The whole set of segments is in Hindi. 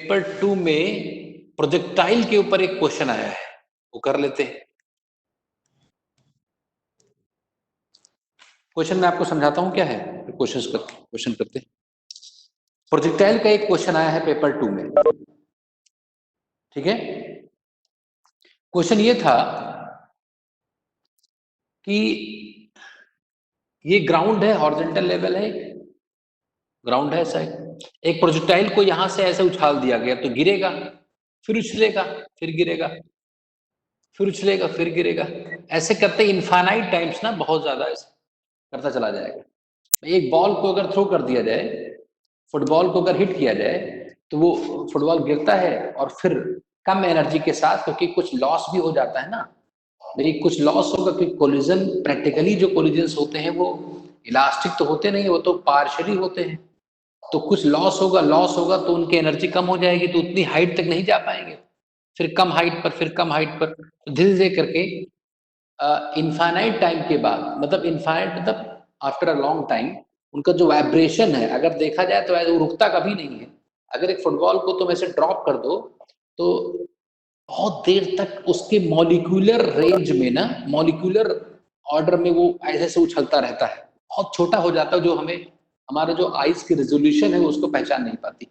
पेपर 2 में प्रोजेक्टाइल के ऊपर एक क्वेश्चन आया है, वो कर लेते हैं। क्वेश्चन मैं आपको समझाता हूं क्या है, क्वेश्चन करते हैं। प्रोजेक्टाइल का एक क्वेश्चन आया है पेपर 2 में, ठीक है। क्वेश्चन ये था कि ये ग्राउंड है, हॉरिजॉन्टल लेवल है, ग्राउंड है ऐसा एक प्रोजेक्टाइल को यहां से ऐसे उछाल दिया गया तो गिरेगा, फिर उछलेगा, फिर गिरेगा, फिर उछलेगा, फिर गिरेगा, ऐसे करते इनफाइनाइट टाइम्स ना, बहुत ज्यादा ऐसे करता चला जाएगा। एक बॉल को अगर थ्रो कर दिया जाए, फुटबॉल को अगर हिट किया जाए तो वो फुटबॉल गिरता है और फिर कम एनर्जी के साथ, क्योंकि कुछ लॉस भी हो जाता है ना, मेरी कुछ लॉस होगा, क्योंकि कोलिजन प्रैक्टिकली जो कोलिजन्स होते हैं वो इलास्टिक तो होते नहीं, वो तो पार्शियली होते हैं। तो कुछ लॉस होगा तो उनकी एनर्जी कम हो जाएगी, तो उतनी हाइट तक नहीं जा पाएंगे, फिर कम हाइट पर, फिर कम हाइट पर, तो धीरे धीरे करके इनफाइनाइट टाइम के बाद, मतलब इनफाइनाइट मतलब आफ्टर अ लॉन्ग टाइम, उनका जो वाइब्रेशन है अगर देखा जाए तो वो रुकता कभी नहीं है। अगर एक फुटबॉल को तुम ऐसे ड्रॉप कर दो तो बहुत देर तक उसके मॉलिक्यूलर रेंज में ना, मॉलिक्यूलर ऑर्डर में वो ऐसे से उछलता रहता है, बहुत छोटा हो जाता है, जो हमें हमारे जो आइज की रेजोल्यूशन है उसको पहचान नहीं पाती।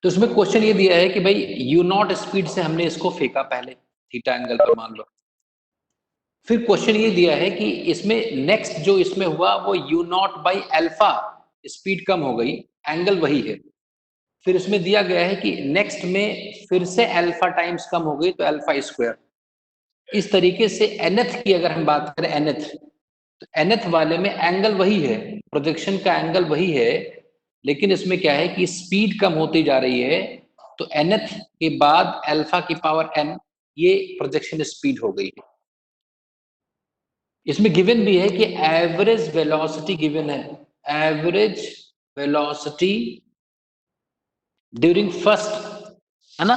तो इसमें क्वेश्चन ये दिया है कि भाई यू नॉट स्पीड से हमने इसको फेंका पहले थीटा एंगल पर मान लो, फिर क्वेश्चन ये दिया है कि इसमें नेक्स्ट जो इसमें हुआ वो u naught by alpha, speed कम हो गई, एंगल वही है। फिर इसमें दिया गया है कि नेक्स्ट में फिर से अल्फा टाइम्स कम हो गई तो अल्फा स्क्वायर। इस तरीके से एनथ की अगर हम बात करें, एनथ, तो एनथ वाले में एंगल वही है, प्रोजेक्शन का एंगल वही है, लेकिन इसमें क्या है कि स्पीड कम होती जा रही है, तो एनथ के बाद अल्फा की पावर एन, ये प्रोजेक्शन स्पीड हो गई है। इसमें गिवन भी है कि एवरेज वेलोसिटी गिवन है, एवरेज वेलोसिटी ड्यूरिंग फर्स्ट, है ना,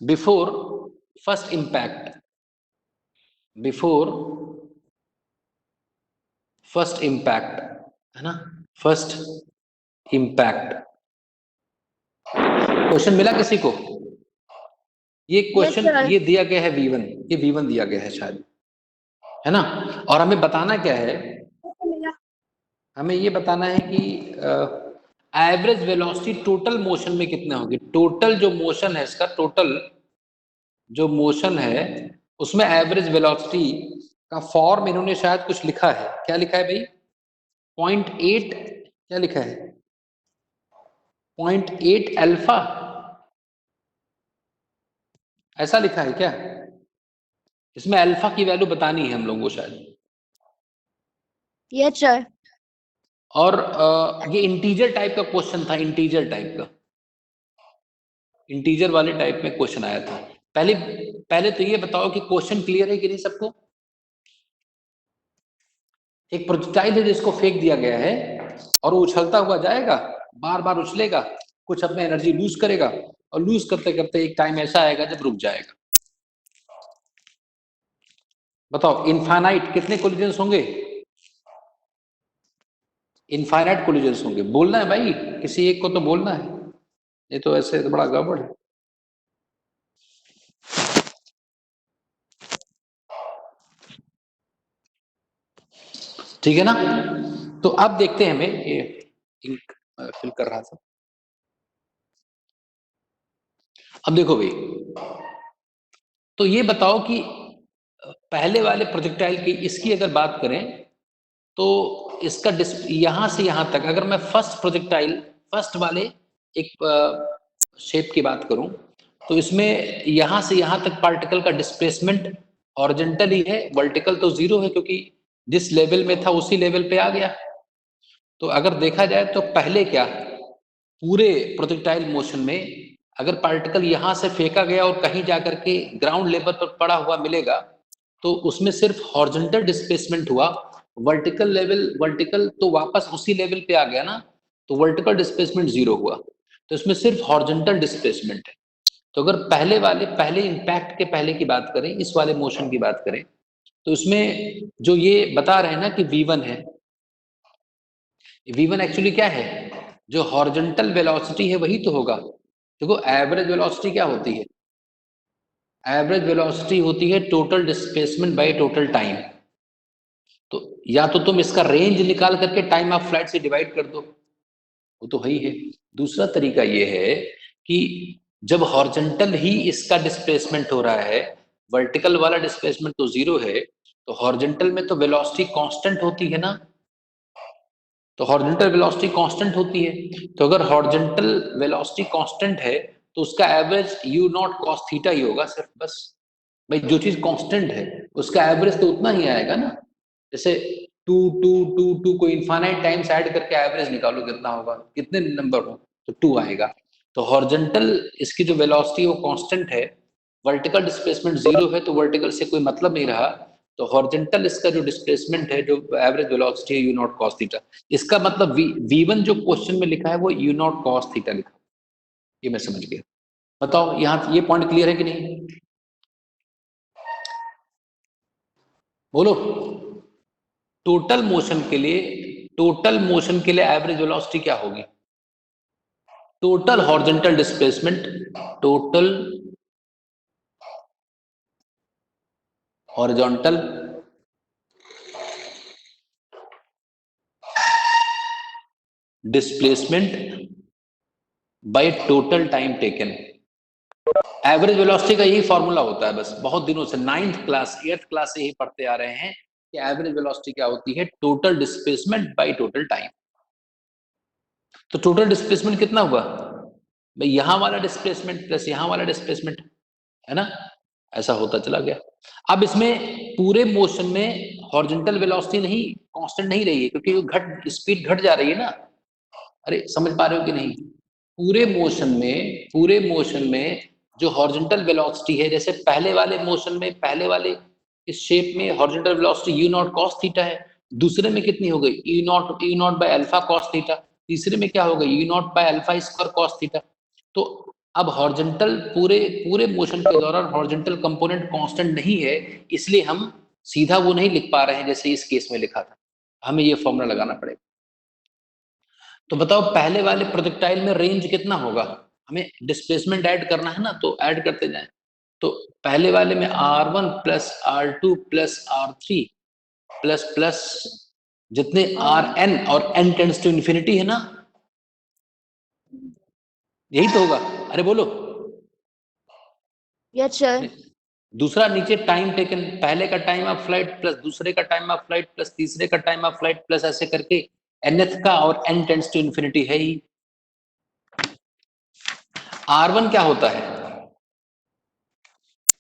before first impact, before first impact, है ना, फर्स्ट इंपैक्ट। क्वेश्चन मिला किसी को? ये क्वेश्चन ये दिया गया है V1, ये V1 दिया गया है शायद, है ना। और हमें बताना क्या है, हमें ये बताना है कि एवरेज वेलोसिटी टोटल मोशन में कितना होगी, टोटल जो मोशन है इसका, टोटल जो मोशन है उसमें एवरेज वेलोसिटी का फॉर्म इन्होंने शायद कुछ लिखा है, क्या लिखा है भाई, 0.8, क्या लिखा है, 0.8 अल्फा, ऐसा लिखा है क्या? इसमें अल्फा की वैल्यू बतानी है हम लोगों को शायद। Yes sir. और ये इंटीजर टाइप का क्वेश्चन था, इंटीजर टाइप का, इंटीजर वाले टाइप में क्वेश्चन आया था। पहले पहले तो ये बताओ कि क्वेश्चन क्लियर है कि नहीं सबको। एक प्रोजेक्टाइल है जिसको फेंक दिया गया है और वो उछलता हुआ जाएगा, बार बार उछलेगा, कुछ अपने एनर्जी लूज करेगा और लूज करते करते एक टाइम ऐसा आएगा जब रुक जाएगा। बताओ इनफाइनाइट कितने कोलिजन्स होंगे? इनफाइनाइट कोलिजन्स होंगे, बोलना है भाई, किसी एक को तो बोलना है, ये तो ऐसे तो बड़ा गड़बड़ है। ठीक है ना। तो अब देखते हैं, हमें ये इंक फिल कर रहा था। अब देखो भाई, तो ये बताओ कि पहले वाले प्रोजेक्टाइल की इसकी अगर बात करें तो इसका यहां से यहां तक, अगर मैं फर्स्ट प्रोजेक्टाइल, फर्स्ट वाले एक शेप की बात करूं, तो इसमें यहां से यहां तक पार्टिकल का डिस्प्लेसमेंट हॉरिजॉन्टल ही है, वर्टिकल तो जीरो है, क्योंकि जिस लेवल में था उसी लेवल पे आ गया। तो अगर देखा जाए तो पहले क्या, पूरे प्रोजेक्टाइल मोशन में अगर पार्टिकल यहां से फेंका गया और कहीं जाकर के ग्राउंड लेवल पर पड़ा हुआ मिलेगा तो उसमें सिर्फ हॉरिजॉन्टल डिस्प्लेसमेंट हुआ, वर्टिकल लेवल, वर्टिकल तो वापस उसी लेवल पे आ गया ना, तो वर्टिकल डिस्प्लेसमेंट जीरो हुआ, तो इसमें सिर्फ हॉरिजॉन्टल डिस्प्लेसमेंट है। तो अगर पहले वाले, पहले इंपैक्ट के पहले की बात करें, इस वाले मोशन की बात करें, तो इसमें जो ये बता रहे हैं ना कि V1 है, V1 एक्चुअली क्या है, जो हॉरिजॉन्टल वेलोसिटी है वही तो होगा, देखो एवरेज वेलोसिटी क्या होती है? एवरेज वेलोसिटी होती है total displacement by total time. तो या तो तुम इसका रेंज निकाल करके टाइम ऑफ फ्लाइट से डिवाइड कर दो, वो तो है ही है। दूसरा तरीका ये है कि जब हॉरिजॉन्टल ही इसका डिस्प्लेसमेंट हो रहा है, वर्टिकल वाला डिस्प्लेसमेंट तो जीरो है, तो हॉरिजॉन्टल में तो वेलोसिटी कांस्टेंट होती है ना, तो हॉरिजॉन्टल वेलोसिटी कांस्टेंट होती है। तो अगर हॉरिजॉन्टल वेलोसिटी कांस्टेंट है तो उसका average u naught cos theta ही होगा सिर्फ, बस। भाई जो चीज कांस्टेंट है उसका एवरेज तो उतना ही आएगा ना। जैसे टू टू टू टू को इनफाइनाइट टाइम्स ऐड करके एवरेज निकालो कितना होगा, कितने नंबर हो तो टू आएगा। तो हॉरिजॉन्टल इसकी जो वेलोसिटी है वो कांस्टेंट है, वर्टिकल डिस्प्लेसमेंट जीरो है, तो वर्टिकल से कोई मतलब नहीं रहा। तो हॉरिजॉन्टल इसका जो डिस्प्लेसमेंट है, जो एवरेज वेलोसिटी है, यू नॉट कॉस थीटा। इसका मतलब V1 जो क्वेश्चन में लिखा है वो यू नॉट कॉस थीटा लिखा, ये मैं समझ गया। बताओ यहाँ ये पॉइंट क्लियर है कि नहीं? बोलो। टोटल मोशन के लिए एवरेज वेलोसिटी क्या होगी? Total horizontal displacement, total horizontal displacement by total time taken. Average velocity का यही फॉर्मूला होता है, बस बहुत दिनों से 9th क्लास 8th क्लास से ही पढ़ते आ रहे हैं कि एवरेज वेलोसिटी क्या होती है, total displacement by total time. तो टोटल डिस्प्लेसमेंट कितना हुआ भाई? यहां वाला डिस्प्लेसमेंट प्लस यहां वाला डिस्प्लेसमेंट, है ना? ऐसा होता चला गया। अब इसमें पूरे मोशन में हॉरिजॉन्टल वेलोसिटी नहीं, कांस्टेंट नहीं रही है, क्योंकि घट स्पीड घट जा रही है ना। अरे समझ पा रहे हो कि नहीं? पूरे मोशन में जो हॉरिजॉन्टल वेलोसिटी है, जैसे पहले वाले मोशन में, पहले वाले इस शेप में horizontal velocity you naught cos theta है। दूसरे में कितनी हो गई? You naught by alpha cos theta. तीसरे में क्या हो गई? You naught by alpha square cos theta. तो अब हॉरिजॉन्टल पूरे पूरे मोशन के दौरान हॉरिजॉन्टल कंपोनेंट कांस्टेंट नहीं है, इसलिए हम सीधा वो नहीं लिख पा रहे हैं जैसे इस केस में लिखा था। हमें ये फॉर्मूला लगाना पड़ेगा। तो बताओ पहले वाले प्रोजेक्टाइल में रेंज कितना होगा? हमें डिस्प्लेसमेंट ऐड करना है ना, तो ऐड करते जाएं। तो पहले वाले में R1 plus R2 plus R3 plus plus जितने Rn, और n टेंड्स टू इन्फिनिटी है ना, यही तो होगा। अरे बोलो। Yes sir. दूसरा नीचे टाइम टेकन, पहले का टाइम ऑफ फ्लाइट प्लस दूसरे का टाइम ऑफ फ्लाइट प्लस तीसरे का टाइम ऑफ फ्लाइट प्लस ऐसे करके nth का, और n टेंड्स टू इन्फिनिटी है ही। R1 क्या होता है?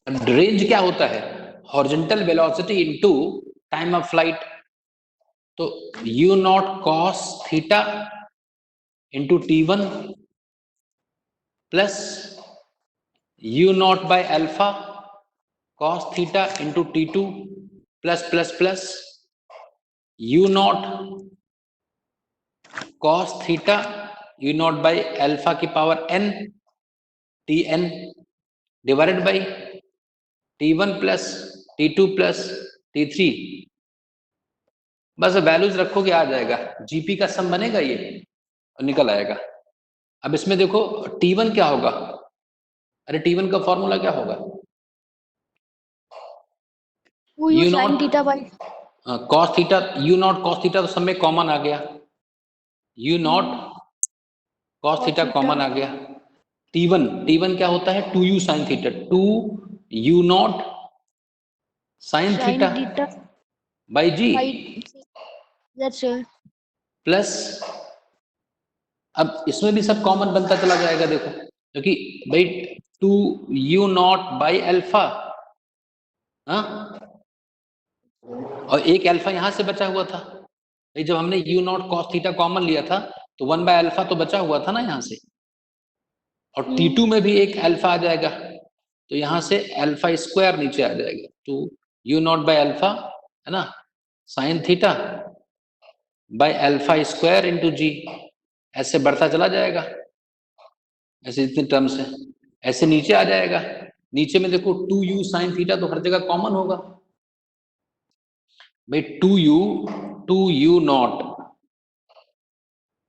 रेंज क्या होता है? Horizontal velocity into time of flight. तो u naught cos theta into T1 plus u naught by alpha cos theta into T2 plus plus plus u naught cos theta u naught by alpha की power n Tn divided by T1 plus T2 plus T3। बस वैल्यूज रखोगे आ जाएगा, जीपी का सम बनेगा ये और निकल आएगा। अब इसमें देखो T1 क्या होगा? अरे T1 का फॉर्मूला क्या होगा? U u sine naught theta by cos theta, u naught cos theta तो सब में कॉमन आ गया, u naught cos theta common आ गया। T1 क्या होता है? 2u sine theta, 2u naught sine sine theta theta by g by. Yes sir. Plus, अब इसमें भी सब कॉमन बनता चला जाएगा देखो, क्योंकि भाई 2u नॉट बाई अल्फा, हाँ, और एक अल्फा यहां से बचा हुआ था भाई, जब हमने you naught cos theta common लिया था तो 1 बाय अल्फा तो बचा हुआ था ना यहाँ से, और T2 में भी एक अल्फा आ जाएगा, तो यहां से अल्फा स्क्वायर नीचे आ जाएगा, तो यू नॉट बाय अल्फा, है ना, sine theta by alpha square into g, ऐसे बढ़ता चला जाएगा, ऐसे जितने टर्म्स है ऐसे नीचे आ जाएगा। नीचे में देखो 2u साइन थीटा तो हर जगह कॉमन होगा भाई, 2u naught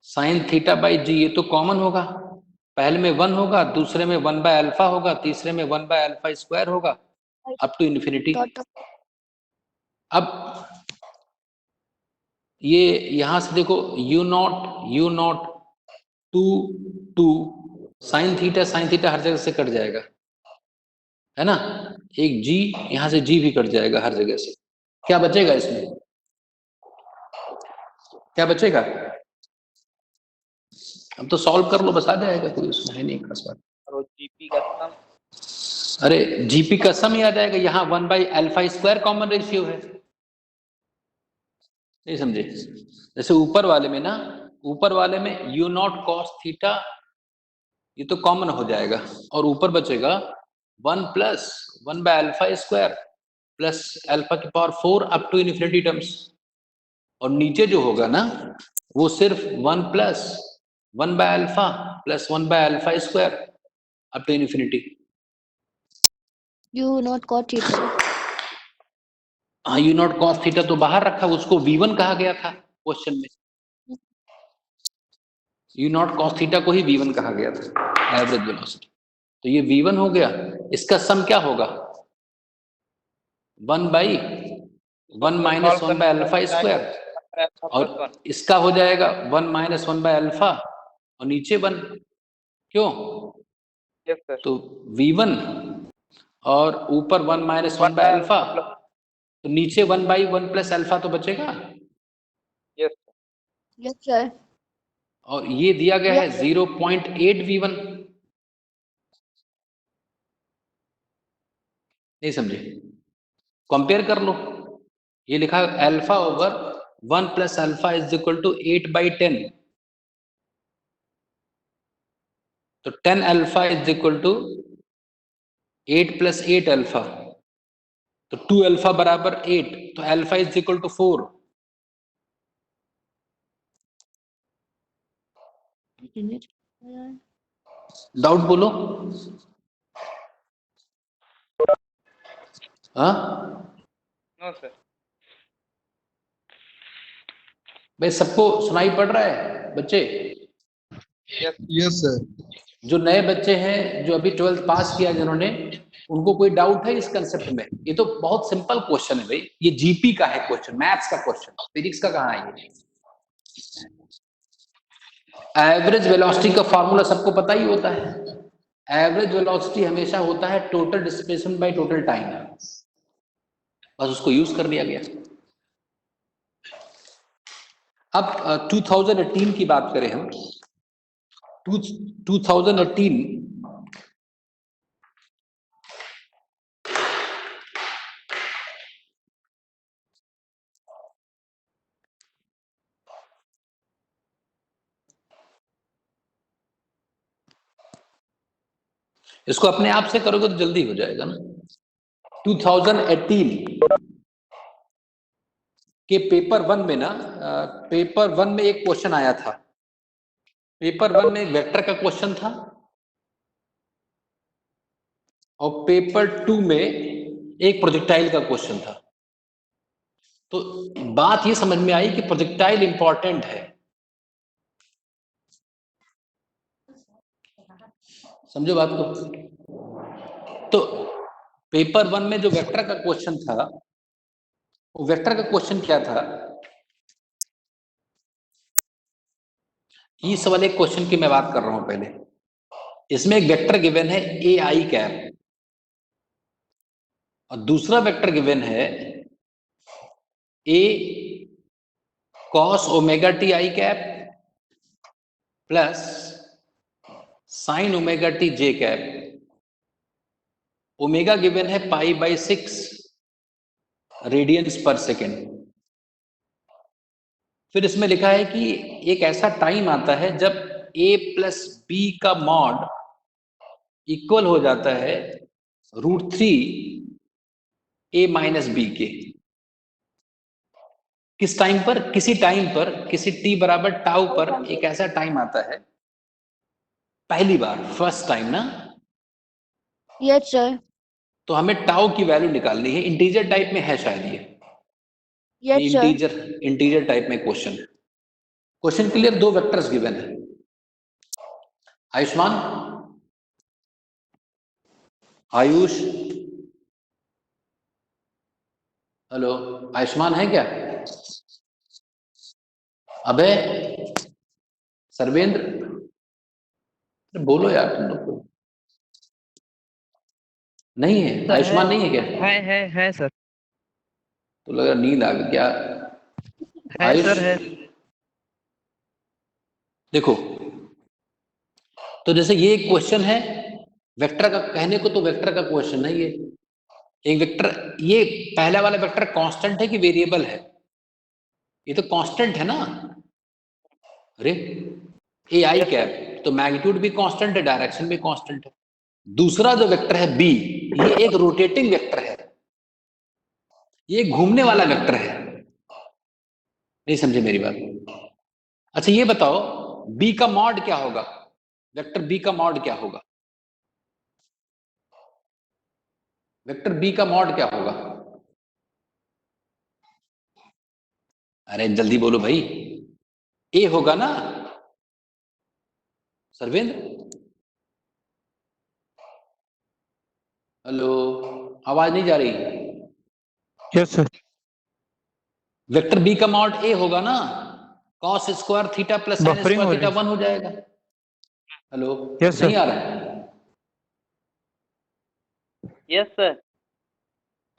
sine theta by g, ये तो कॉमन होगा, पहले में 1 होगा, दूसरे में 1 बाय अल्फा होगा, तीसरे में 1 बाय अल्फा स्क्वायर होगा, up to infinity. Dot of अब ये यहां से देखो u naught two two sine theta हर जगह से कट जाएगा, है ना। एक जी, यहां से जी भी कट जाएगा हर जगह से। क्या बचेगा इसमें, क्या बचेगा? अब तो सॉल्व कर लो, बस आ जाएगा, कोई उसमें है नहीं खास बात। और जीपी का सम, अरे जीपी का सम ही आ जाएगा, यहाँ 1 by alpha square common ratio है, नहीं समझे। जैसे ऊपर वाले में ना, ऊपर वाले में यू नॉट कॉस थीटा, ये तो कॉमन हो जाएगा, और ऊपर बचेगा 1 plus 1 by alpha square plus alpha की power 4 up to infinity terms. और नीचे जो होगा ना, वो सिर्फ 1 plus 1 by alpha plus 1 by alpha square up to infinity. U not cot theta. हाँ, यू नॉट कॉस थीटा तो बाहर रखा, उसको V1 कहा गया था क्वेश्चन में। यू नॉट कॉस थीटा को ही V1 कहा गया था, एवरेज वेलोसिटी। तो ये V1 हो गया, इसका सम क्या होगा 1 by 1 minus 1 by alpha square, और इसका हो जाएगा 1 माइनस 1 बाय अल्फा और नीचे 1, क्यों? यस सर, तो V1 और ऊपर 1 माइनस 1 बाय अल्फा, तो नीचे 1 बाई 1 प्लस अल्फा तो बचेगा। Yes Yes, sir. और ये दिया गया है 0.8 V1, नहीं समझे, कंपेयर कर लो। ये लिखा है alpha over 1 plus alpha is equal to 8 by 10, तो 10 alpha is equal to 8 plus 8 alpha, तो 2 अल्फा बराबर 8, तो alpha is equal to 4। Doubt बोलो। हाँ नो सर, भाई, सबको सुनाई पड़ रहा है बच्चे? Yes sir. जो नए बच्चे हैं, जो अभी 12th पास किया जिन्होंने, उनको कोई डाउट है इस कंसेप्ट में? ये तो बहुत सिंपल क्वेश्चन है भाई, ये जीपी का है क्वेश्चन, मैथ्स का क्वेश्चन, फिजिक्स का कहाँ है ये? एवरेज वेलोसिटी का फॉर्मूला सबको पता ही होता है। एवरेज वेलोसिटी हमेशा होता है total displacement by total time, बस उसको यूज कर दिया गया। अब 2018 की बात करें हम, 2018 इसको अपने आप से करोगे तो जल्दी हो जाएगा ना। 2018 के पेपर 1 में ना, पेपर 1 में एक क्वेश्चन आया था। पेपर 1 में वेक्टर का क्वेश्चन था, और पेपर 2 में एक प्रोजेक्टाइल का क्वेश्चन था। तो बात ये समझ में आई कि प्रोजेक्टाइल इंपॉर्टेंट है, समझो बात को। तो पेपर 1 में जो वेक्टर का क्वेश्चन था, वो वेक्टर का क्वेश्चन क्या था, इस वाले क्वेश्चन की मैं बात कर रहा हूं पहले। इसमें एक वेक्टर गिवन है ए आई कैप, और दूसरा वेक्टर गिवन है A cos omega T I cap plus sine omega T J cap. Omega given है pi by 6 radians per second. फिर इसमें लिखा है कि एक ऐसा टाइम आता है जब a प्लस बी का मॉड इक्वल हो जाता है √3 a माइनस बी के। किस टाइम पर? किसी टाइम पर, किसी t बराबर टाउ पर एक ऐसा टाइम आता है, पहली बार, फर्स्ट टाइम ना। Yes, sir. तो हमें टाउ की वैल्यू निकालनी है, इंटीजर टाइप में है शायद ये Yes, sir. इंटीजर टाइप में क्वेश्चन है। Question clear? दो वेक्टर्स गिवन है, आयुष्मान, आयुष, हेलो, आयुष्मान है क्या? अबे, सर्वेंद्र, अरे बोलो यार तुम लोग को। नहीं है, आयुष्मान नहीं है क्या? है सर। तो लग रहा नींद आ गई क्या? है आयुष, सर, है। देखो, तो जैसे ये एक क्वेश्चन है वेक्टर का, कहने को तो वेक्टर का क्वेश्चन है ये। एक वेक्टर, ये पहला वाला वेक्टर कांस्टेंट है कि वेरिएबल है? ये तो कांस्टेंट है ना। अरे ए आई Yes, कैप, तो मैग्नीट्यूड भी कांस्टेंट है, डायरेक्शन भी कांस्टेंट है। दूसरा जो वेक्टर है बी, ये एक रोटेटिंग वेक्टर है, ये घूमने वाला वेक्टर है। नहीं समझे मेरी बात? अच्छा ये बताओ, बी का मॉड क्या होगा? वेक्टर बी का मॉड क्या होगा? वेक्टर बी का मॉड क्या होगा? अरे जल्दी बोलो भाई। ए होगा ना सर्वेंद्र? हेलो, आवाज नहीं जा रही? Yes sir. वेक्टर बी का मॉड ए होगा ना, cos square theta plus sign buffering square हो थीटा रही। 1 हो जाएगा। हेलो, यस नहीं सर। आ रहा है? yes, sir.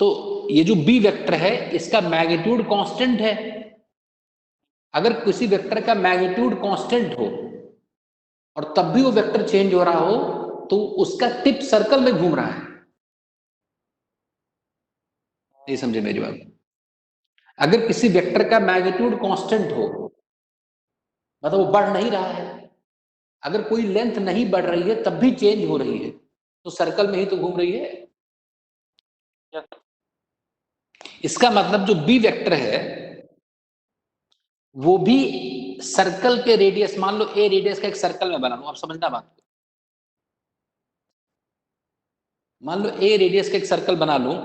तो ये जो बी वेक्टर है इसका मैग्नीट्यूड कांस्टेंट है। अगर किसी वेक्टर का मैग्नीट्यूड कांस्टेंट हो और तब भी वो वेक्टर चेंज हो रहा हो तो उसका टिप सर्कल में घूम रहा है। नहीं समझे मेरी बात? अगर किसी वेक्टर का मैग्नीट्यूड कांस्टेंट हो, मतलब वो बढ़ नहीं रहा है, अगर कोई लेंथ नहीं बढ़ रही है तब भी चेंज हो रही है, तो सर्कल में ही तो घूम रही है। Yes. इसका मतलब जो बी वेक्टर है वो भी सर्कल के रेडियस, मान लो ए रेडियस का एक सर्कल में बना लूं, आप समझना बात को। मान लो ए रेडियस का एक सर्कल बना लूं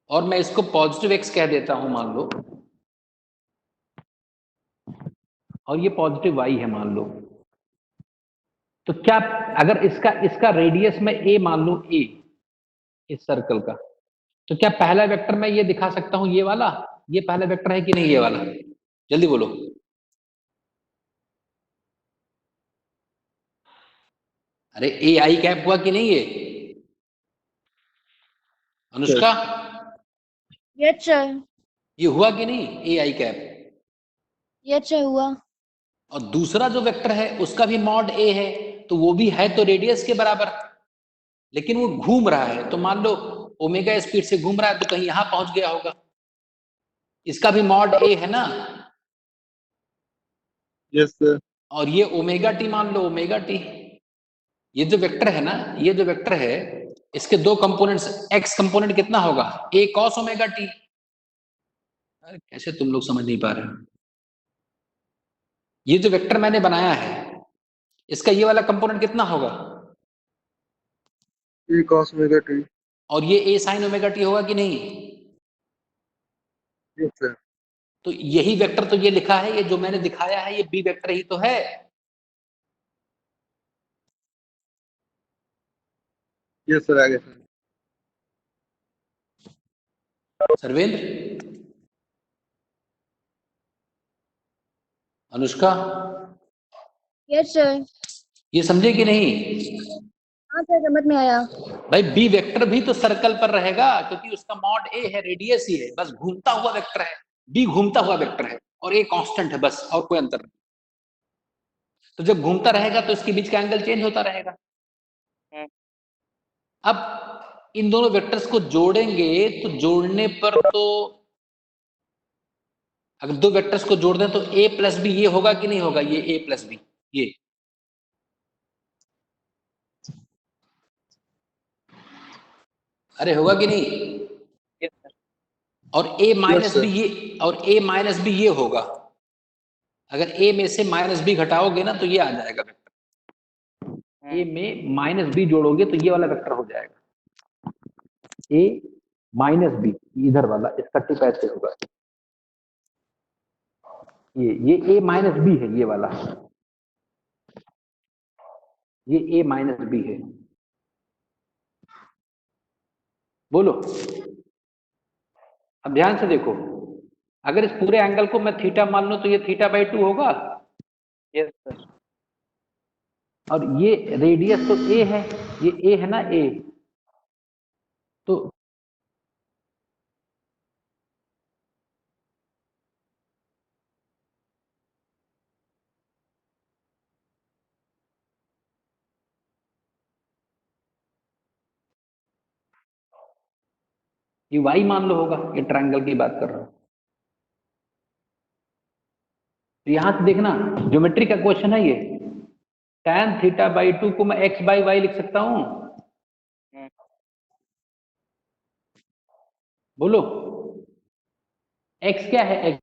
और मैं इसको पॉजिटिव एक्स कह देता हूं मान लो, और ये पॉजिटिव वाई है मान लो। तो क्या अगर इसका इसका रेडियस में ए मान लूं, ए इस सर्कल का, तो क्या पहला वेक्टर मैं ये दिखा सकता हूं, ये वाला, ये पहला वेक्टर है कि नहीं ये वाला? जल्दी बोलो। अरे ए आई कैप हुआ कि नहीं ये? Anushka, Yes, sir. ये हुआ कि नहीं ए आई कैप? Yes, sir, हुआ। और दूसरा जो वेक्टर है उसका भी मॉड ए है, तो वो भी है तो रेडियस के बराबर, लेकिन वो घूम रहा है। तो मान लो ओमेगा स्पीड से घूम रहा है तो कहीं यहां पहुंच गया होगा, इसका भी मॉड ए है ना। Yes, sir. और ये ओमेगा टी मान लो, ओमेगा टी, ये जो वेक्टर है ना, ये जो वेक्टर है इसके दो कंपोनेंट्स, एक्स कंपोनेंट कितना होगा, ए कॉस ओमेगा टी। अरे कैसे तुम लोग समझ नहीं पा रहे हो? ये जो वेक्टर मैंने बनाया है इसका ये वाला कंपोनेंट कितना होगा, E cos omega t. और ये ए साइन ओमेगा टी होगा कि नहीं? Yes, sir. तो यही वेक्टर तो ये लिखा है, ये जो मैंने दिखाया है ये बी वेक्टर ही तो है। Yes, sir. आगे sir. Sarvendra, Anushka, Yes, sir. ये समझे कि नहीं? हाँ सर, समझ में आया। भाई बी वेक्टर भी तो सर्कल पर रहेगा क्योंकि उसका मॉड ए है, रेडियस ही है, बस घूमता हुआ वेक्टर है। बी घूमता हुआ वेक्टर है और ए कांस्टेंट है, बस, और कोई अंतर नहीं। तो जब घूमता रहेगा तो इसके बीच का एंगल चेंज होता रहेगा। अब इन दोनों वेक्टर्स को जोड़ेंगे तो जोड़ने पर तो, अगर दो वेक्टर्स को जोड़ दें तो ए प्लस बी ये होगा कि नहीं होगा, ये ए प्लस बी, ये अरे होगा कि नहीं? Yes, sir. और ए माइनस sir. बी ये, और ए माइनस बी ये होगा। अगर ए में से माइनस बी घटाओगे ना तो ये आ जाएगा वेक्टर। ए में माइनस बी जोड़ोगे तो ये वाला वेक्टर हो जाएगा, ए माइनस बी, इधर वाला, इसका टिप ऐसे होगा, ये ए माइनस बी है ये वाला। ये a माइनस बी है। बोलो, अब ध्यान से देखो, अगर इस पूरे एंगल को मैं थीटा मान लूं तो ये θ/2 होगा, यस सर। और ये रेडियस तो a है, ये a है ना a, तो ये y मान लो होगा, ये ट्रायंगल की बात कर रहा हूं। तो यहां से देखना, ज्योमेट्री का क्वेश्चन है ये, tan θ/2 को मैं x/y लिख सकता हूं। बोलो, x क्या है, x